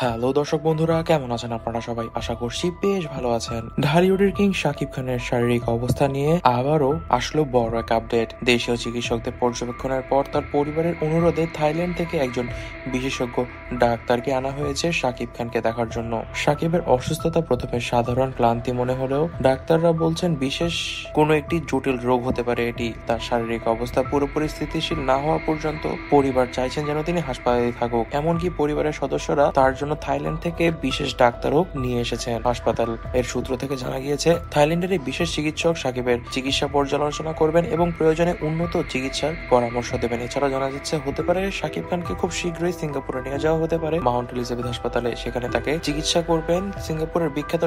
Hello দর্শক বন্ধুরা, কেমন আছেন আপনারা সবাই? আশা করছি বেশ ভালো আছেন। ঢালিউডের কিং শাকিব খানের শারীরিক অবস্থা নিয়ে আবারও আসলো বড় এক আপডেট। দেশীয় চিকিৎসকদের পর্যবেক্ষণের পর তার পরিবারের অনুরোধে থাইল্যান্ড থেকে একজন বিশেষজ্ঞ ডাক্তারকে আনা হয়েছে শাকিব খানকে দেখার জন্য। শাকিবের অসুস্থতা প্রথমে সাধারণ ক্লান্তি মনে হলেও ডাক্তাররা বলছেন বিশেষ কোনো একটি জটিল রোগ হতে পারে এটি। তার শারীরিক অবস্থা পুরোপুরি স্থিতিশীল না হওয়া পর্যন্ত পরিবার চাইছেন যেন তিনি হাসপাতালে থাকুক। এমনকি পরিবারের সদস্যরা তার জন্য থাইল্যান্ড থেকে বিশেষ ডাক্তারও নিয়ে এসেছেন। হাসপাতাল এর সূত্র থেকে জানা গিয়েছে থাইল্যান্ডের এই বিশেষ চিকিৎসক শাকিবের চিকিৎসা পর্যালোচনা করবেন এবং প্রয়োজনে উন্নত চিকিৎসার পরামর্শ দেবেন। এছাড়াও জানা যাচ্ছে হতে পারে শাকিব খানকে খুব শীঘ্রই সিঙ্গাপুরে নিয়ে যাওয়া হতে পারে মাউন্ট এলিজাবেথ হাসপাতালে। সেখানে তাকে চিকিৎসা করবেন সিঙ্গাপুরের বিখ্যাত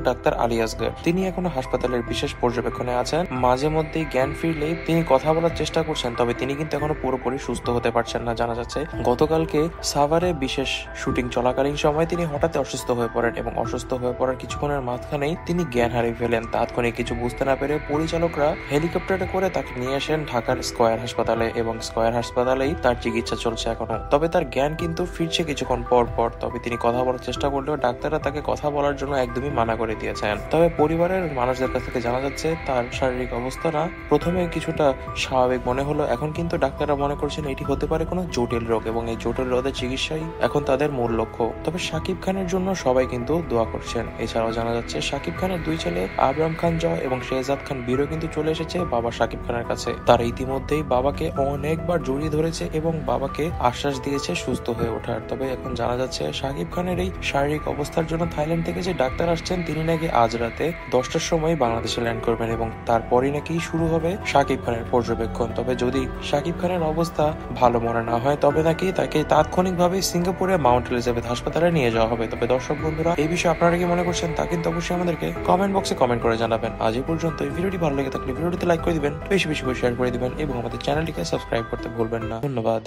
ডাক্তার আলী আসগর। তিনি এখনো হাসপাতালের বিশেষ পর্যবেক্ষণে আছেন। মাঝে মধ্যেই জ্ঞান ফিরলেই তিনি কথা বলার চেষ্টা করছেন, তবে তিনি কিন্তু এখনো পুরোপুরি সুস্থ হতে পারছেন না। জানা যাচ্ছে গতকালকে সাভারে বিশেষ শুটিং চলাকালীন সময় তিনি হঠাৎ অসুস্থ হয়ে পড়েন এবং অসুস্থ হয়ে পড়ার কিছুক্ষণের মাঝখানেই তিনি জ্ঞান হারিয়ে ফেলেন। তাৎক্ষণিক কিছু বুঝতে না পেরে পরিচালকরা হেলিকপ্টারে করে তাকে নিয়ে আসেন ঢাকার স্কয়ার হাসপাতালে এবং স্কয়ার হাসপাতালেই তার চিকিৎসা চলছে এখনো। তবে তার জ্ঞান কিন্তু ফিরছে কিছুক্ষণ পর পর। তবে তিনি কথা বলার চেষ্টা করলেও ডাক্তাররা তাকে কথা বলার জন্য একদমই মানা করে দিয়েছেন। তবে পরিবারের মানুষদের কাছ থেকে জানা যাচ্ছে তার শারীরিক অবস্থা না প্রথমে কিছুটা স্বাভাবিক মনে হলো, এখন কিন্তু ডাক্তাররা মনে করছেন এটি হতে পারে কোনো জটিল রোগ এবং এই জটিল রোগের চিকিৎসাই এখন তাদের মূল লক্ষ্য। তবে শাকিব খানের জন্য সবাই কিন্তু দোয়া করছেন। এছাড়াও জানা যাচ্ছে শাকিব খানের দুই ছেলে আবরাম খান জয় এবং শেহজাদ খান বীরও কিন্তু চলে এসেছে বাবা শাকিব খানের কাছে। তারা ইতিমধ্যেই বাবাকে অনেকবার জড়িয়ে ধরেছে এবং বাবাকে আশ্বাস দিয়েছে সুস্থ হয়ে ওঠার। তবে এখন জানা যাচ্ছে শাকিব খানের এই শারীরিক অবস্থার জন্য থাইল্যান্ড থেকে যে ডাক্তার আসছেন তিনি নাকি আজ রাতে 10টার সময় বাংলাদেশে ল্যান্ড করবেন এবং তারপরই নাকি শুরু হবে শাকিব খানের পর্যবেক্ষণ। তবে যদি শাকিব খানের অবস্থা ভালো মনে না হয় তবে নাকি তাকে তাৎক্ষণিকভাবে সিঙ্গাপুরে মাউন্ট এলিজাবেথ হাসপাতালে নিয়ে যাওয়া হবে। তবে দর্শক বন্ধুরা, এই বিষয়ে আপনারা কি মনে করছেন তা কিন্তু অবশ্যই আমাদেরকে কমেন্ট বক্সে কমেন্ট করে জানাবেন। আজ এই পর্যন্ত। এই ভিডিওটি ভালো লেগে থাকলে ভিডিওটিতে লাইক করে দিবেন, বেশি বেশি করে শেয়ার করে দিবেন এবং আমাদের চ্যানেলটিকে সাবস্ক্রাইব করতে ভুলবেন না। ধন্যবাদ।